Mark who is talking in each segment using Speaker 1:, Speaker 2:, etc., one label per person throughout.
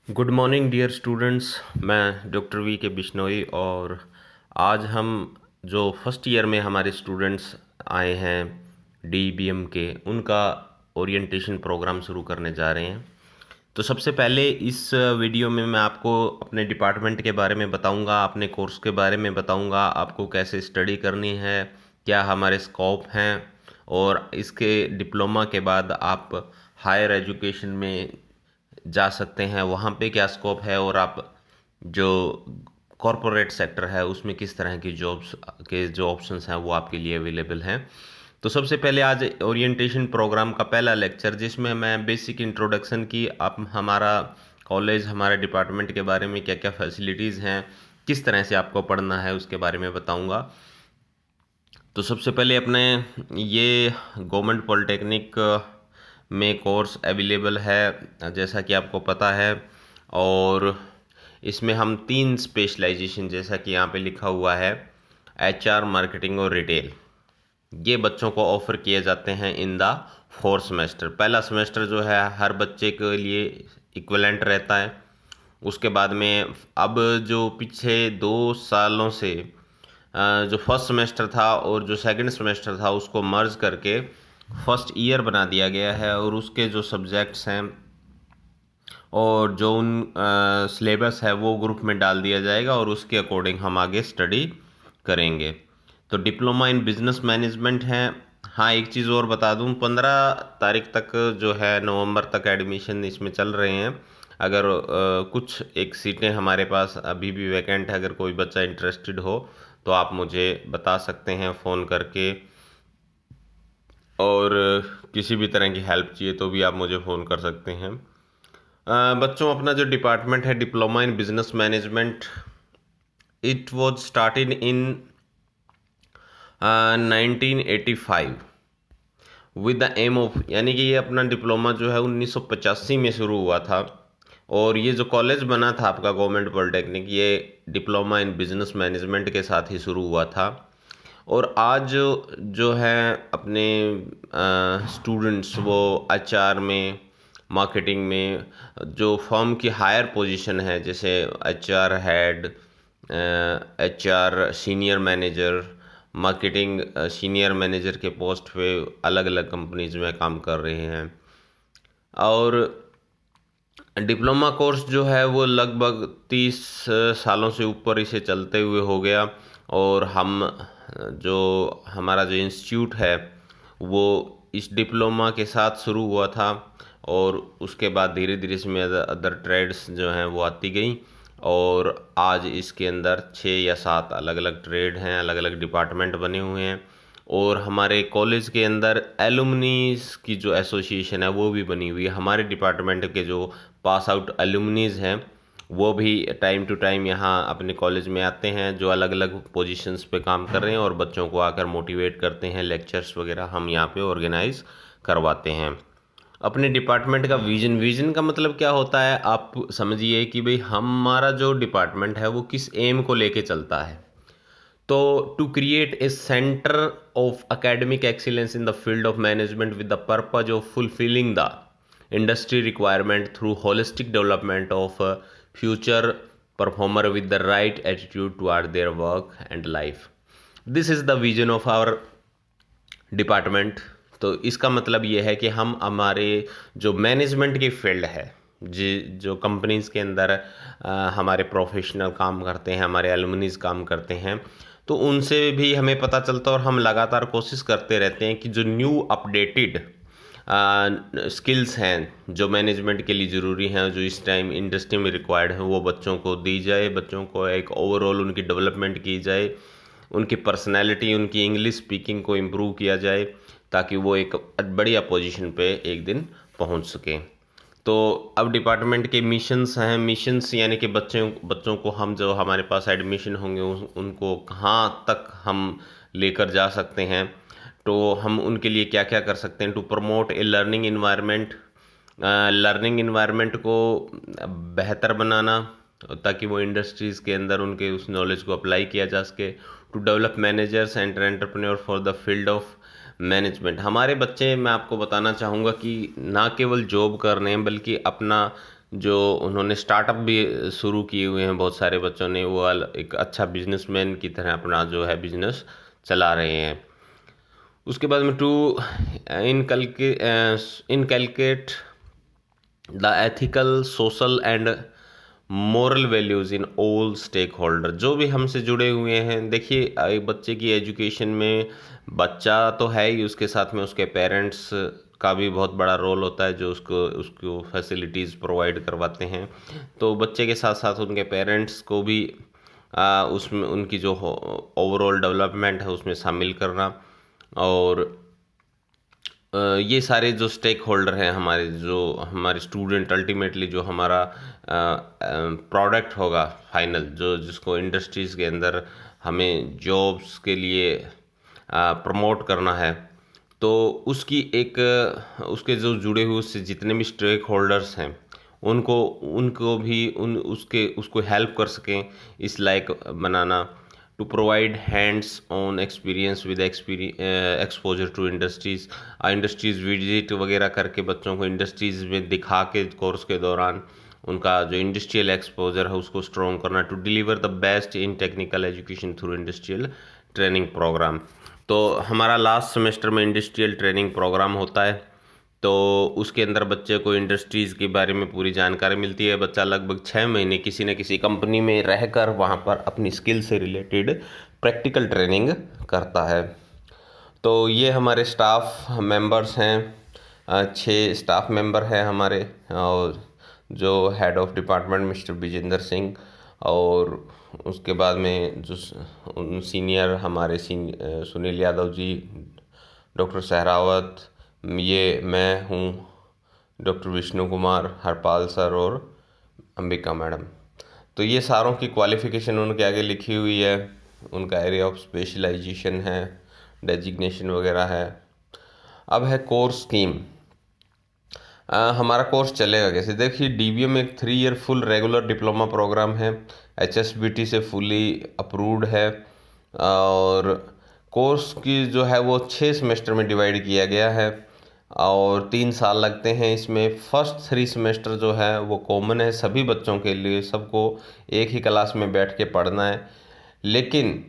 Speaker 1: Good morning dear students. मैं doctor V K Bishnoi और आज हम जो फर्स्ट ईयर में हमारे स्टूडेंट्स आए हैं DBM के उनका ओरिएंटेशन प्रोग्राम शुरू करने जा रहे हैं। तो सबसे पहले इस वीडियो में मैं आपको अपने डिपार्टमेंट के बारे में बताऊंगा, अपने कोर्स के बारे में बताऊंगा, आपको कैसे स्टडी करनी है, क्या हमारे स्कोप हैं और इसके डिप्लोमा के बाद आप हायर एजुकेशन में जा सकते हैं, वहाँ पे क्या स्कोप है और आप जो कॉरपोरेट सेक्टर है उसमें किस तरह की जॉब्स के जो ऑप्शंस हैं वो आपके लिए अवेलेबल हैं। तो सबसे पहले आज ओरिएंटेशन प्रोग्राम का पहला लेक्चर जिसमें मैं बेसिक इंट्रोडक्शन की आप हमारा कॉलेज हमारे डिपार्टमेंट के बारे में क्या क्या फैसिलिटीज़ हैं, किस तरह से आपको पढ़ना है उसके बारे में बताऊंगा। तो सबसे पहले अपने ये गवर्नमेंट पॉलिटेक्निक में कोर्स अवेलेबल है जैसा कि आपको पता है, और इसमें हम 3 स्पेशलाइजेशन जैसा कि यहाँ पे लिखा हुआ है HR, मार्केटिंग और रिटेल, ये बच्चों को ऑफर किए जाते हैं इन द 4 सेमेस्टर। पहला सेमेस्टर जो है हर बच्चे के लिए इक्विवेलेंट रहता है। उसके बाद में अब जो पीछे 2 सालों से जो फर्स्ट सेमेस्टर था और जो सेकंड सेमेस्टर था उसको मर्ज करके फर्स्ट ईयर बना दिया गया है, और उसके जो सब्जेक्ट्स हैं और जो उन सिलेबस है वो ग्रुप में डाल दिया जाएगा और उसके अकॉर्डिंग हम आगे स्टडी करेंगे। तो डिप्लोमा इन बिजनेस मैनेजमेंट है। हाँ, एक चीज़ और बता दूं, 15 तारीख तक जो है नवंबर तक एडमिशन इसमें चल रहे हैं। अगर कुछ एक सीटें हमारे पास अभी भी वैकेंट है, अगर कोई बच्चा इंटरेस्टेड हो तो आप मुझे बता सकते हैं फ़ोन करके, और किसी भी तरह की हेल्प चाहिए तो भी आप मुझे फ़ोन कर सकते हैं। बच्चों, अपना जो डिपार्टमेंट है diploma in business management, it was started in 1985 with the aim of, यानी कि ये अपना डिप्लोमा जो है 1985 में शुरू हुआ था, और ये जो कॉलेज बना था आपका गवर्नमेंट पॉलिटेक्निक, ये डिप्लोमा इन बिजनेस मैनेजमेंट के साथ ही शुरू हुआ था। और आज जो है अपने स्टूडेंट्स वो HR में, मार्केटिंग में, जो फर्म की हायर पोजीशन है जैसे HR head, HR senior manager, marketing senior manager के पोस्ट पे अलग अलग कंपनीज में काम कर रहे हैं। और डिप्लोमा कोर्स जो है वो लगभग 30 सालों से ऊपर इसे चलते हुए हो गया, और हम जो हमारा जो इंस्टीट्यूट है वो इस डिप्लोमा के साथ शुरू हुआ था, और उसके बाद धीरे धीरे इसमें अदर ट्रेड्स जो हैं वो आती गई, और आज इसके अंदर 6 या 7 अलग अलग ट्रेड हैं, अलग अलग डिपार्टमेंट बने हुए हैं। और हमारे कॉलेज के अंदर एलुमनीज की जो एसोसिएशन है वो भी बनी हुई है। हमारे डिपार्टमेंट के जो पास आउट एलुमनीज हैं वो भी टाइम टू टाइम यहाँ अपने कॉलेज में आते हैं, जो अलग अलग पोजीशंस पे काम कर रहे हैं और बच्चों को आकर मोटिवेट करते हैं। लेक्चर्स वगैरह हम यहाँ पे ऑर्गेनाइज करवाते हैं। अपने डिपार्टमेंट का विजन का मतलब क्या होता है, आप समझिए कि भाई हमारा जो डिपार्टमेंट है वो किस एम को लेके चलता है। तो to create a centre of academic excellence in the field of management with the purpose of fulfilling the industry requirement through holistic development of future performer with the right attitude toward their work and life. This is the vision of our department. तो इसका मतलब ये है कि हम हमारे जो management की फील्ड है, जी जो कंपनीज़ के अंदर हमारे प्रोफेशनल काम करते हैं, हमारे एलुमनीज काम करते हैं, तो उनसे भी हमें पता चलता है और हम लगातार कोशिश करते रहते हैं कि जो न्यू अपडेटेड स्किल्स हैं जो मैनेजमेंट के लिए ज़रूरी हैं, जो इस टाइम इंडस्ट्री में रिक्वायर्ड हैं, वो बच्चों को दी जाए, बच्चों को एक ओवरऑल उनकी डेवलपमेंट की जाए, उनकी पर्सनैलिटी, उनकी इंग्लिश स्पीकिंग को इम्प्रूव किया जाए, ताकि वो एक बढ़िया पोजीशन पे एक दिन पहुंच सकें। तो अब डिपार्टमेंट के मिशंस हैं। मिशंस यानी कि बच्चों को हम जो हमारे पास एडमिशन होंगे उनको कहाँ तक हम लेकर जा सकते हैं, तो हम उनके लिए क्या क्या कर सकते हैं। To promote a learning environment, learning environment को बेहतर बनाना ताकि वो इंडस्ट्रीज़ के अंदर उनके उस नॉलेज को अप्लाई किया जा सके। To develop managers and entrepreneur for the field of management. हमारे बच्चे, मैं आपको बताना चाहूँगा कि ना केवल जॉब कर रहे हैं बल्कि अपना जो उन्होंने स्टार्टअप भी शुरू किए हुए हैं, बहुत सारे बच्चों ने, वो एक अच्छा बिजनेसमैन की तरह अपना जो है बिजनेस चला रहे हैं। उसके बाद में to inculcate the ethical social and moral values in all stake holder, जो भी हमसे जुड़े हुए हैं। देखिए, एक बच्चे की एजुकेशन में बच्चा तो है ही, उसके साथ में उसके पेरेंट्स का भी बहुत बड़ा रोल होता है, जो उसको उसको फैसिलिटीज़ प्रोवाइड करवाते हैं। तो बच्चे के साथ साथ उनके पेरेंट्स को भी उसमें उनकी जो ओवरऑल डेवलपमेंट है उसमें शामिल करना। और ये सारे जो स्टेक होल्डर हैं हमारे, जो हमारे स्टूडेंट, अल्टीमेटली जो हमारा प्रोडक्ट होगा फाइनल, जो जिसको इंडस्ट्रीज़ के अंदर हमें जॉब्स के लिए प्रमोट करना है, तो उसकी एक उसके जो जुड़े हुए उससे जितने भी स्टेक होल्डर्स हैं, उनको उनको भी उसको हेल्प कर सकें इस लायक बनाना, to provide hands on experience with exposure to industries. Industries visit वगैरह करके बच्चों को इंडस्ट्रीज़ में दिखा के कोर्स के दौरान उनका जो इंडस्ट्रियल एक्सपोजर है उसको स्ट्रॉन्ग करना, to deliver the best in technical education through industrial training program. तो हमारा लास्ट सेमेस्टर में इंडस्ट्रियल ट्रेनिंग प्रोग्राम होता है, तो उसके अंदर बच्चे को इंडस्ट्रीज़ के बारे में पूरी जानकारी मिलती है। बच्चा लगभग 6 महीने किसी न किसी कंपनी में रहकर वहाँ पर अपनी स्किल से रिलेटेड प्रैक्टिकल ट्रेनिंग करता है। तो ये हमारे स्टाफ मेंबर्स हैं, 6 स्टाफ मेंबर हैं हमारे, और जो head of department mister Vijendra Singh, और उसके बाद में जो सीनियर हमारे सुनील यादव जी, डॉक्टर सहरावत, ये मैं हूँ, डॉक्टर विष्णु कुमार, हरपाल सर और अंबिका मैडम। तो ये सारों की क्वालिफ़िकेशन उनके आगे लिखी हुई है, उनका एरिया ऑफ स्पेशलाइजेशन है, डेजिग्नेशन वगैरह है। अब है कोर्स स्कीम। हमारा कोर्स चलेगा कैसे? देखिए, डीबीएम एक 3 year full regular diploma program है, एचएसबीटी से फुली अप्रूव्ड है, और कोर्स की जो है वो 6 सेमेस्टर में डिवाइड किया गया है, और 3 साल लगते हैं इसमें। फर्स्ट 3 सेमेस्टर जो है वो कॉमन है सभी बच्चों के लिए, सबको एक ही क्लास में बैठ के पढ़ना है। लेकिन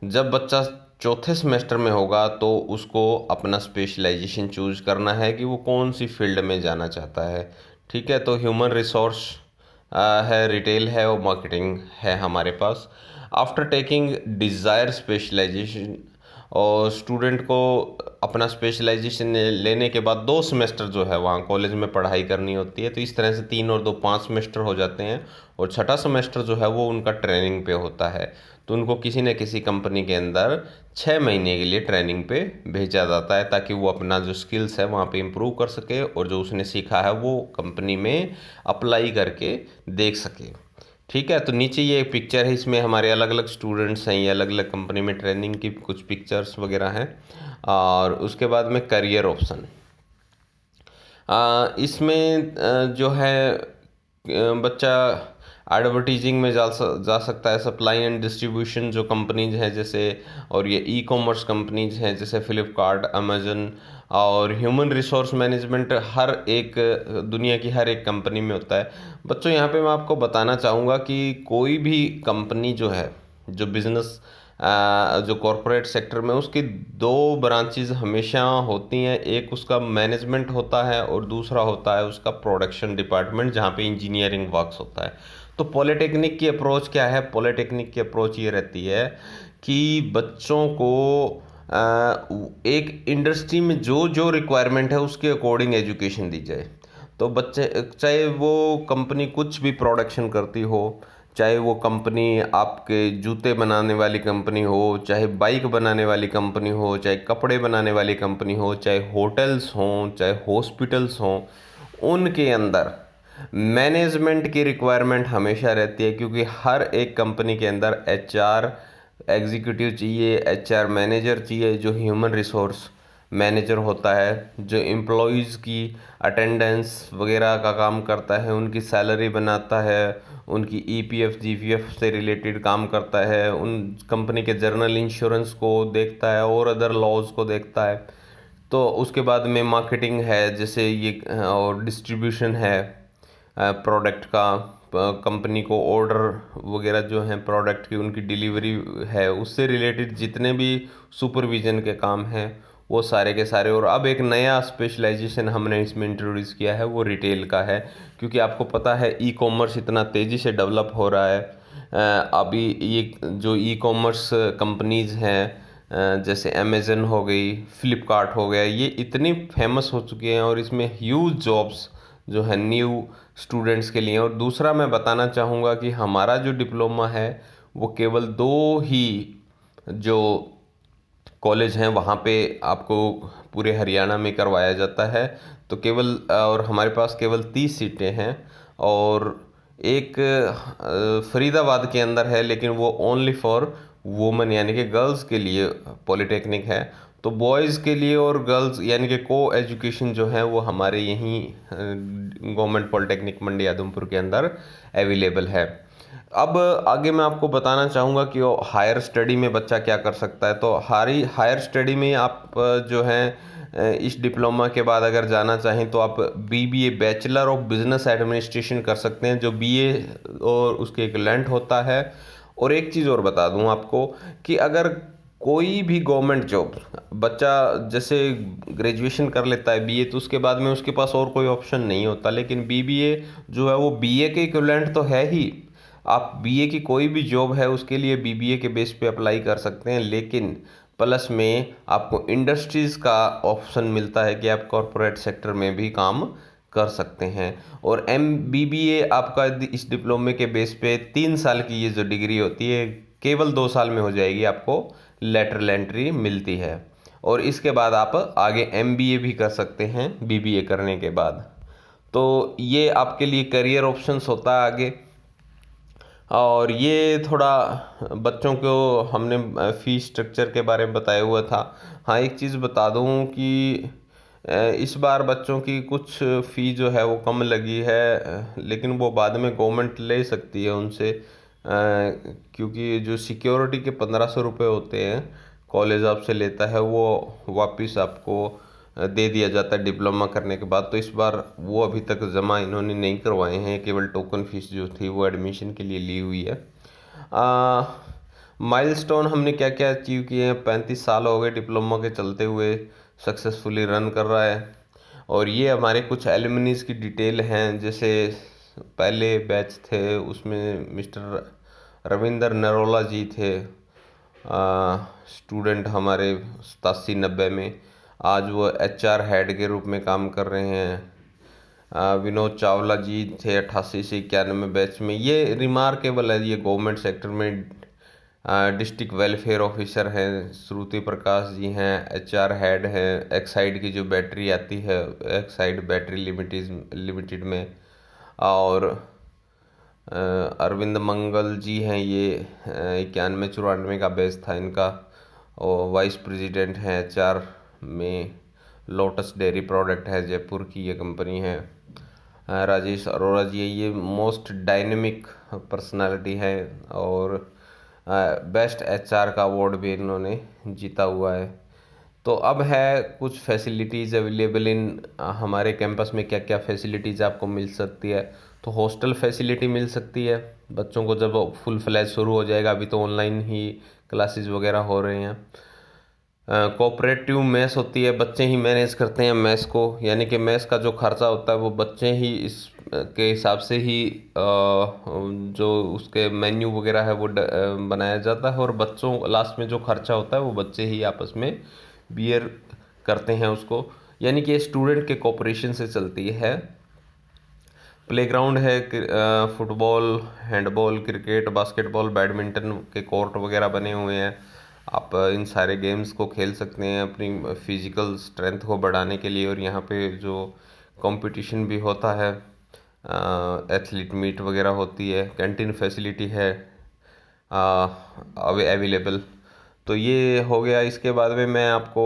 Speaker 1: जब बच्चा चौथे सेमेस्टर में होगा तो उसको अपना स्पेशलाइजेशन चूज करना है कि वो कौन सी फील्ड में जाना चाहता है। ठीक है, तो ह्यूमन रिसोर्स है, रिटेल है और मार्केटिंग है हमारे पास। आफ्टर टेकिंग डिज़ायर स्पेशलाइजेशन, और स्टूडेंट को अपना स्पेशलाइजेशन लेने के बाद 2 सेमेस्टर जो है वहाँ कॉलेज में पढ़ाई करनी होती है। तो इस तरह से 3 और 2 5 सेमेस्टर हो जाते हैं, और छठा सेमेस्टर जो है वो उनका ट्रेनिंग पे होता है। तो उनको किसी न किसी कंपनी के अंदर 6 महीने के लिए ट्रेनिंग पे भेजा जाता है, ताकि वो अपना जो स्किल्स है वहाँ पे इम्प्रूव कर सके, और जो उसने सीखा है वो कंपनी में अप्लाई करके देख सके। ठीक है, तो नीचे ये एक पिक्चर है, इसमें हमारे अलग अलग स्टूडेंट्स हैं, ये अलग अलग कंपनी में ट्रेनिंग की कुछ पिक्चर्स वगैरह हैं। और उसके बाद में करियर ऑप्शन, इसमें जो है बच्चा एडवर्टीजिंग में जा सकता है, सप्लाई एंड डिस्ट्रीब्यूशन जो कंपनीज हैं जैसे, और ये ई कॉमर्स कंपनीज हैं जैसे फ्लिपकार्ट, अमेजन, और ह्यूमन रिसोर्स मैनेजमेंट हर एक दुनिया की हर एक कंपनी में होता है। बच्चों, यहाँ पे मैं आपको बताना चाहूँगा कि कोई भी कंपनी जो है, जो बिज़नेस जो कॉरपोरेट सेक्टर में, उसकी 2 ब्रांचेज हमेशा होती हैं। एक उसका मैनेजमेंट होता है और दूसरा होता है उसका प्रोडक्शन डिपार्टमेंट, जहाँ पे इंजीनियरिंग वर्क्स होता है। तो पॉलिटेक्निक की अप्रोच क्या है? पॉलिटेक्निक की अप्रोच ये रहती है कि बच्चों को एक इंडस्ट्री में जो जो रिक्वायरमेंट है उसके अकॉर्डिंग एजुकेशन दी जाए। तो बच्चे, चाहे वो कंपनी कुछ भी प्रोडक्शन करती हो, चाहे वो कंपनी आपके जूते बनाने वाली कंपनी हो, चाहे बाइक बनाने वाली कंपनी हो, चाहे कपड़े बनाने वाली कंपनी हो, चाहे होटल्स हों, चाहे हॉस्पिटल्स हों, उनके अंदर मैनेजमेंट की रिक्वायरमेंट हमेशा रहती है, क्योंकि हर एक कंपनी के अंदर एचआर एग्जीक्यूटिव चाहिए, एचआर मैनेजर चाहिए, जो ह्यूमन रिसोर्स मैनेजर होता है, जो एम्प्लॉयज़ की अटेंडेंस वगैरह का काम करता है, उनकी सैलरी बनाता है, उनकी ईपीएफ जीपीएफ से रिलेटेड काम करता है, उन कंपनी के जर्नल इंश्योरेंस को देखता है और अदर लॉज को देखता है। तो उसके बाद में मार्केटिंग है जैसे ये, और डिस्ट्रीब्यूशन है, प्रोडक्ट का, कंपनी को ऑर्डर वगैरह जो हैं प्रोडक्ट की उनकी डिलीवरी है, उससे रिलेटेड जितने भी सुपरविज़न के काम हैं वो सारे के सारे। और अब एक नया स्पेशलाइजेशन हमने इसमें इंट्रोड्यूस किया है, वो रिटेल का है, क्योंकि आपको पता है ई कॉमर्स इतना तेज़ी से डेवलप हो रहा है। अभी ये जो ई कॉमर्स कंपनीज़ हैं, जैसे अमेज़न हो गई, फ्लिपकार्ट हो गया, ये इतनी फेमस हो चुकी हैं और इसमें ह्यूज जॉब्स जो है न्यू स्टूडेंट्स के लिए। और दूसरा मैं बताना चाहूँगा कि हमारा जो डिप्लोमा है वो केवल 2 ही जो कॉलेज हैं वहाँ पे आपको पूरे हरियाणा में करवाया जाता है। तो केवल और हमारे पास केवल 30 सीटें हैं, और एक फरीदाबाद के अंदर है, लेकिन वो ओनली फॉर वुमेन यानी कि गर्ल्स के लिए पॉलिटेक्निक है। तो बॉयज़ के लिए और गर्ल्स यानी कि को एजुकेशन जो है वो हमारे यहीं गवर्नमेंट पॉलिटेक्निक मंडी आदमपुर के अंदर अवेलेबल है। अब आगे मैं आपको बताना चाहूँगा कि वो हायर स्टडी में बच्चा क्या कर सकता है। तो हायर स्टडी में आप जो है इस डिप्लोमा के बाद अगर जाना चाहें तो आप BBA bachelor of business administration कर सकते हैं, जो बीए और उसके इक्विवेलेंट होता है। और एक चीज़ और बता दूं आपको कि अगर कोई भी गवर्नमेंट जॉब बच्चा जैसे ग्रेजुएशन कर लेता है बीए, तो उसके बाद में उसके पास और कोई ऑप्शन नहीं होता, लेकिन बीबीए जो है वो बीए के इक्विवेलेंट तो है ही। आप बीए की कोई भी जॉब है उसके लिए बीबीए के बेस पे अप्लाई कर सकते हैं, लेकिन प्लस में आपको इंडस्ट्रीज़ का ऑप्शन मिलता है कि आप कॉरपोरेट सेक्टर में भी काम कर सकते हैं। और MBBA आपका इस डिप्लोमे के बेस पे 3 साल की ये जो डिग्री होती है केवल 2 साल में हो जाएगी, आपको लेटरल एंट्री मिलती है। और इसके बाद आप आगे MBA भी कर सकते हैं BBA करने के बाद। तो ये आपके लिए करियर ऑप्शंस होता है आगे। और ये थोड़ा बच्चों को हमने फ़ीस स्ट्रक्चर के बारे में बताया हुआ था। हाँ, एक चीज़ बता दूँ कि इस बार बच्चों की कुछ फ़ी जो है वो कम लगी है, लेकिन वो बाद में गवर्नमेंट ले सकती है उनसे, क्योंकि जो सिक्योरिटी के 1500 रुपये होते हैं कॉलेज आपसे लेता है, वो वापस आपको दे दिया जाता है डिप्लोमा करने के बाद। तो इस बार वो अभी तक जमा इन्होंने नहीं करवाए हैं, केवल टोकन फीस जो थी वो एडमिशन के लिए ली हुई है। माइलस्टोन हमने क्या क्या अचीव किए हैं, 35 साल हो गए डिप्लोमा के चलते हुए, सक्सेसफुली रन कर रहा है। और ये हमारे कुछ एलुमनीज की डिटेल हैं, जैसे पहले बैच थे उसमें मिस्टर रविंदर नरोला जी थे, स्टूडेंट हमारे 87-90 में। आज वो HR हेड के रूप में काम कर रहे हैं। विनोद चावला जी थे 88 से 91 बैच में। ये रिमार्केबल है, ये गवर्नमेंट सेक्टर में डिस्ट्रिक्ट वेलफेयर ऑफिसर हैं। श्रुति प्रकाश जी हैं, HR हेड हैं एक्साइड की जो बैटरी आती है, एक्साइड बैटरी लिमिटेड में। और अरविंद मंगल जी हैं, ये 91-94 का बैच था इनका, और वाइस प्रेसिडेंट हैं HR में। लोटस डेयरी प्रोडक्ट है, जयपुर की ये कंपनी है। राजेश अरोड़ा जी, ये मोस्ट डायनेमिक पर्सनालिटी है, और बेस्ट HR का अवार्ड भी इन्होंने जीता हुआ है। तो अब है कुछ फैसिलिटीज़ अवेलेबल इन हमारे कैंपस में, क्या क्या फैसिलिटीज़ आपको मिल सकती है। तो हॉस्टल फैसिलिटी मिल सकती है बच्चों को, जब फुल फ्लैज शुरू हो जाएगा, अभी तो ऑनलाइन ही क्लासेस वगैरह हो रहे हैं। कोऑपरेटिव मेस होती है, बच्चे ही मैनेज करते हैं मेस को, यानी कि मेस का जो खर्चा होता है वो बच्चे ही इस के हिसाब से ही जो उसके मेन्यू वगैरह है वो बनाया जाता है, और बच्चों लास्ट में जो खर्चा होता है वो बच्चे ही आपस में बियर करते हैं उसको, यानी कि स्टूडेंट के कोऑपरेशन से चलती है। प्लेग्राउंड है, football, handball, cricket, basketball, badminton के कोर्ट वगैरह बने हुए हैं। आप इन सारे गेम्स को खेल सकते हैं अपनी फिज़िकल स्ट्रेंथ को बढ़ाने के लिए। और यहाँ पे जो कंपटीशन भी होता है, एथलीट मीट वगैरह होती है, कैंटीन फैसिलिटी है अवेलेबल। तो ये हो गया। इसके बाद में मैं आपको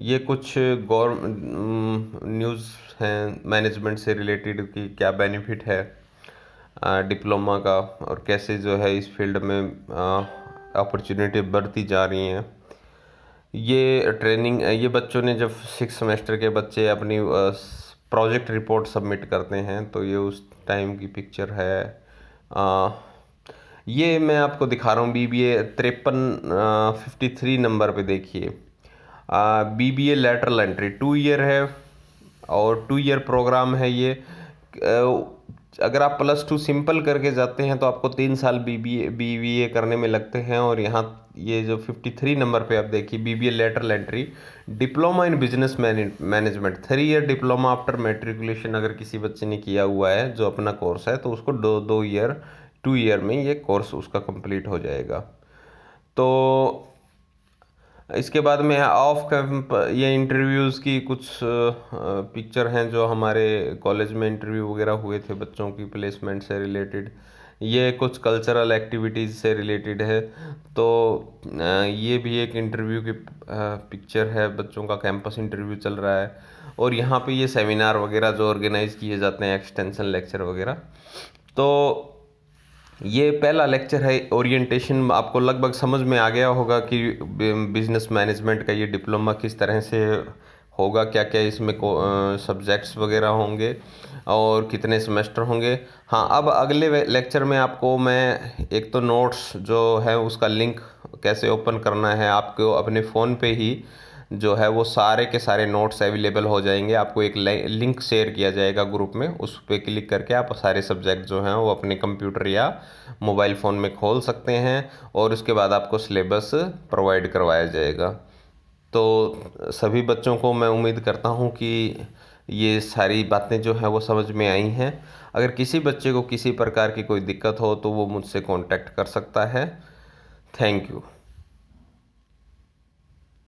Speaker 1: ये कुछ न्यूज़ हैं मैनेजमेंट से रिलेटेड कि क्या बेनिफिट है डिप्लोमा का, और कैसे जो है इस फील्ड में अपॉर्चुनिटी बढ़ती जा रही हैं। ये ट्रेनिंग, ये बच्चों ने जब 6 सेमेस्टर के बच्चे अपनी प्रोजेक्ट रिपोर्ट सबमिट करते हैं, तो ये उस टाइम की पिक्चर है। आ, ये मैं आपको दिखा रहा हूँ BBA 53 नंबर पे देखिए। BBA लेटरल एंट्री 2 ईयर है और 2 ईयर प्रोग्राम है ये। अगर आप +2 सिंपल करके जाते हैं तो आपको 3 साल BBA करने में लगते हैं। और यहाँ ये जो 53 नंबर पे आप देखिए BBA lateral entry diploma in business management 3 year diploma after matriculation. अगर किसी बच्चे ने किया हुआ है जो अपना कोर्स है, तो उसको 2 ईयर में ये कोर्स उसका कंप्लीट हो जाएगा। तो इसके बाद में ऑफ कैंप ये इंटरव्यूज़ की कुछ पिक्चर हैं जो हमारे कॉलेज में इंटरव्यू वगैरह हुए थे बच्चों की प्लेसमेंट से रिलेटेड। ये कुछ कल्चरल एक्टिविटीज़ से रिलेटेड है। तो ये भी एक इंटरव्यू की पिक्चर है, बच्चों का कैंपस इंटरव्यू चल रहा है। और यहाँ पे ये सेमिनार वगैरह जो ऑर्गेनाइज़ किए जाते हैं, एक्सटेंशन लेक्चर वगैरह। तो ये पहला लेक्चर है ओरिएंटेशन। आपको लगभग समझ में आ गया होगा कि बिजनेस मैनेजमेंट का ये डिप्लोमा किस तरह से होगा, क्या क्या इसमें सब्जेक्ट्स वगैरह होंगे और कितने सेमेस्टर होंगे। हाँ, अब अगले लेक्चर में आपको मैं एक तो नोट्स जो है उसका लिंक कैसे ओपन करना है, आपको अपने फ़ोन पे ही जो है वो सारे के सारे नोट्स अवेलेबल हो जाएंगे। आपको एक लिंक शेयर किया जाएगा ग्रुप में, उस पर क्लिक करके आप सारे सब्जेक्ट जो हैं वो अपने कंप्यूटर या मोबाइल फ़ोन में खोल सकते हैं और उसके बाद आपको सिलेबस प्रोवाइड करवाया जाएगा। तो सभी बच्चों को मैं उम्मीद करता हूँ कि ये सारी बातें जो हैं वो समझ में आई हैं। अगर किसी बच्चे को किसी प्रकार की कोई दिक्कत हो तो वो मुझसे कांटेक्ट कर सकता है। Thank you.